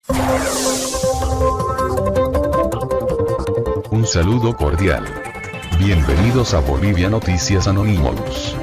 Un saludo cordial. Bienvenidos a Bolivia Noticias Anonymous.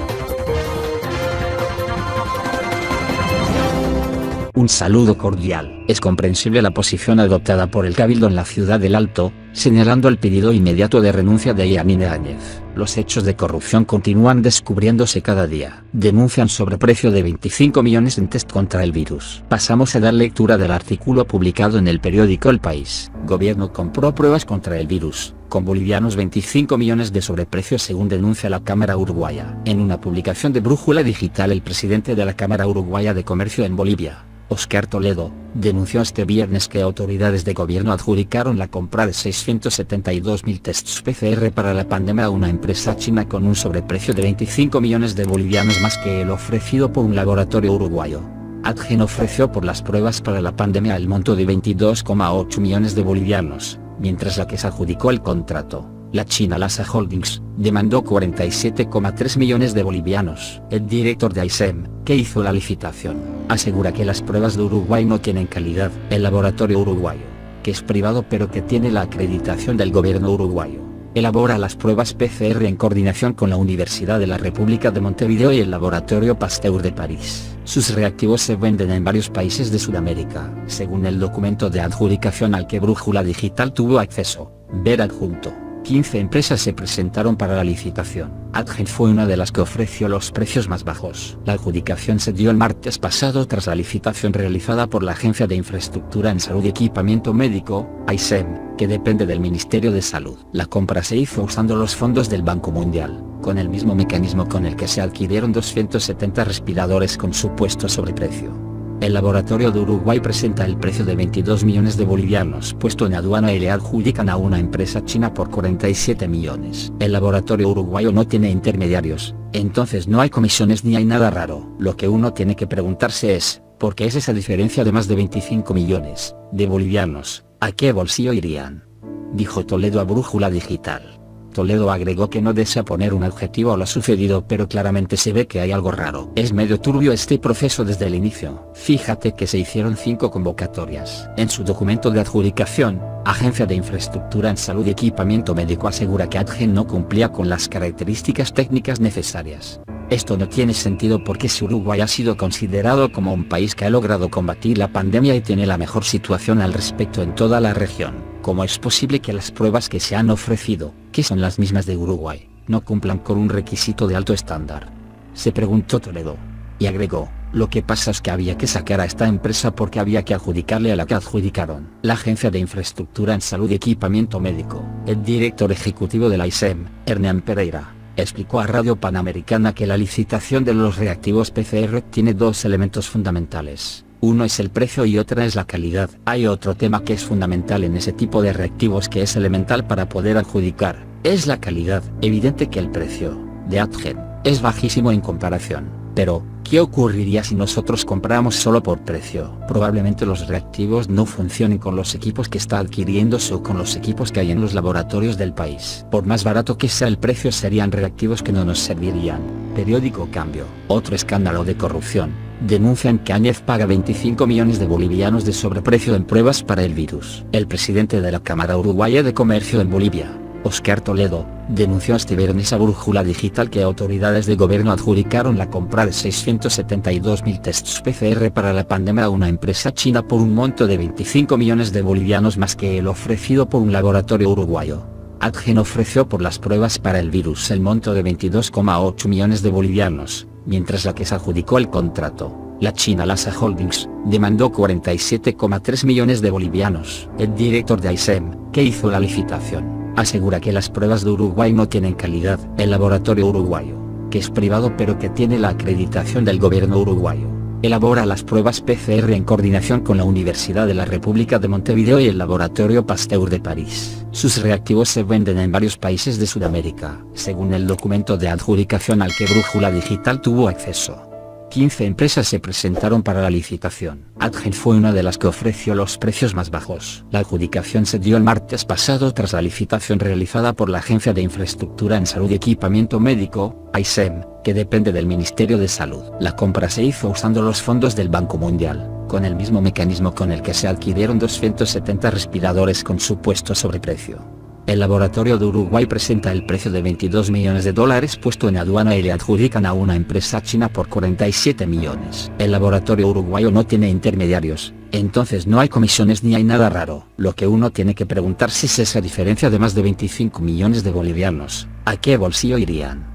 Un saludo cordial. Es comprensible la posición adoptada por el Cabildo en la ciudad del Alto, señalando el pedido inmediato de renuncia de Yanine Áñez. Los hechos de corrupción continúan descubriéndose cada día. Denuncian sobreprecio de 25 millones en test contra el virus. Pasamos a dar lectura del artículo publicado en el periódico El País. Gobierno compró pruebas contra el virus, con bolivianos 25 millones de sobreprecio según denuncia la Cámara Uruguaya. En una publicación de Brújula Digital, el presidente de la Cámara Uruguaya de Comercio en Bolivia, Oscar Toledo, denunció este viernes que autoridades de gobierno adjudicaron la compra de 672.000 tests PCR para la pandemia a una empresa china con un sobreprecio de 25 millones de bolivianos más que el ofrecido por un laboratorio uruguayo. Adgen ofreció por las pruebas para la pandemia el monto de 22,8 millones de bolivianos, mientras la que se adjudicó el contrato, la china Lasa Holdings, demandó 47,3 millones de bolivianos. El director de AISEM, que hizo la licitación, asegura que las pruebas de Uruguay no tienen calidad. El laboratorio uruguayo, que es privado pero que tiene la acreditación del gobierno uruguayo, elabora las pruebas PCR en coordinación con la Universidad de la República de Montevideo y el Laboratorio Pasteur de París. Sus reactivos se venden en varios países de Sudamérica, según el documento de adjudicación al que Brújula Digital tuvo acceso. Ver adjunto. 15 empresas se presentaron para la licitación. Adgen fue una de las que ofreció los precios más bajos. La adjudicación se dio el martes pasado tras la licitación realizada por la Agencia de Infraestructura en Salud y Equipamiento Médico, AISEM, que depende del Ministerio de Salud. La compra se hizo usando los fondos del Banco Mundial, con el mismo mecanismo con el que se adquirieron 270 respiradores con supuesto sobreprecio. El laboratorio de Uruguay presenta el precio de 22 millones de bolivianos puesto en aduana y le adjudican a una empresa china por 47 millones. El laboratorio uruguayo no tiene intermediarios, entonces no hay comisiones ni hay nada raro. Lo que uno tiene que preguntarse es, ¿por qué es esa diferencia de más de 25 millones de bolivianos? ¿A qué bolsillo irían?, dijo Toledo a Brújula Digital. Toledo agregó que no desea poner un adjetivo a lo sucedido, pero claramente se ve que hay algo raro. Es medio turbio este proceso desde el inicio. Fíjate que se hicieron 5 convocatorias. En su documento de adjudicación, Agencia de Infraestructura en Salud y Equipamiento Médico asegura que Adgen no cumplía con las características técnicas necesarias. Esto no tiene sentido porque si Uruguay ha sido considerado como un país que ha logrado combatir la pandemia y tiene la mejor situación al respecto en toda la región, ¿cómo es posible que las pruebas que se han ofrecido, que son las mismas de Uruguay, no cumplan con un requisito de alto estándar?, se preguntó Toledo. Y agregó, lo que pasa es que había que sacar a esta empresa porque había que adjudicarle a la que adjudicaron. La Agencia de Infraestructura en Salud y Equipamiento Médico, el director ejecutivo de la AISEM, Hernán Pereira, explicó a Radio Panamericana que la licitación de los reactivos PCR tiene 2 elementos fundamentales. Uno es el precio y otra es la calidad. Hay otro tema que es fundamental en ese tipo de reactivos que es elemental para poder adjudicar, es la calidad. Evidente que el precio de Adgen es bajísimo en comparación, pero ¿qué ocurriría si nosotros compramos solo por precio? Probablemente los reactivos no funcionen con los equipos que está adquiriéndose o con los equipos que hay en los laboratorios del país. Por más barato que sea el precio, serían reactivos que no nos servirían. Periódico Cambio. Otro escándalo de corrupción. Denuncian que Áñez paga 25 millones de bolivianos de sobreprecio en pruebas para el virus. El presidente de la Cámara Uruguaya de Comercio en Bolivia, Oscar Toledo, denunció este viernes a Brújula Digital que autoridades de gobierno adjudicaron la compra de 672.000 tests PCR para la pandemia a una empresa china por un monto de 25 millones de bolivianos más que el ofrecido por un laboratorio uruguayo. Adgen ofreció por las pruebas para el virus el monto de 22,8 millones de bolivianos, mientras la que se adjudicó el contrato, la china Lasa Holdings, demandó 47,3 millones de bolivianos. El director de AISEM, que hizo la licitación, asegura que las pruebas de Uruguay no tienen calidad. El laboratorio uruguayo, que es privado pero que tiene la acreditación del gobierno uruguayo, elabora las pruebas PCR en coordinación con la Universidad de la República de Montevideo y el Laboratorio Pasteur de París. Sus reactivos se venden en varios países de Sudamérica, según el documento de adjudicación al que Brújula Digital tuvo acceso. 15 empresas se presentaron para la licitación. Adgen fue una de las que ofreció los precios más bajos. La adjudicación se dio el martes pasado tras la licitación realizada por la Agencia de Infraestructura en Salud y Equipamiento Médico, AISEM, que depende del Ministerio de Salud. La compra se hizo usando los fondos del Banco Mundial, con el mismo mecanismo con el que se adquirieron 270 respiradores con supuesto sobreprecio. El laboratorio de Uruguay presenta el precio de 22 millones de dólares puesto en aduana y le adjudican a una empresa china por 47 millones. El laboratorio uruguayo no tiene intermediarios, entonces no hay comisiones ni hay nada raro. Lo que uno tiene que preguntarse es esa diferencia de más de 25 millones de bolivianos, ¿a qué bolsillo irían?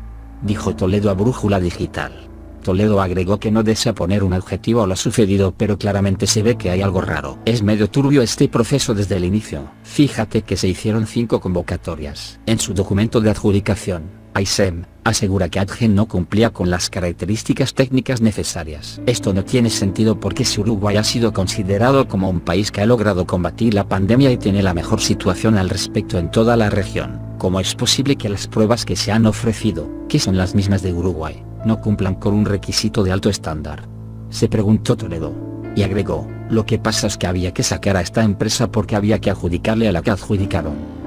Dijo Toledo a Brújula Digital. Toledo agregó que no desea poner un adjetivo a lo sucedido, pero claramente se ve que hay algo raro. Es medio turbio este proceso desde el inicio. Fíjate que se hicieron 5 convocatorias. En su documento de adjudicación, AICEM asegura que Adgen no cumplía con las características técnicas necesarias. Esto no tiene sentido porque si Uruguay ha sido considerado como un país que ha logrado combatir la pandemia y tiene la mejor situación al respecto en toda la región, ¿cómo es posible que las pruebas que se han ofrecido, que son las mismas de Uruguay, no cumplan con un requisito de alto estándar? Se preguntó Toledo. Y agregó, lo que pasa es que había que sacar a esta empresa porque había que adjudicarle a la que adjudicaron.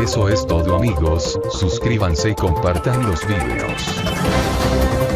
Eso es todo amigos, suscríbanse y compartan los videos.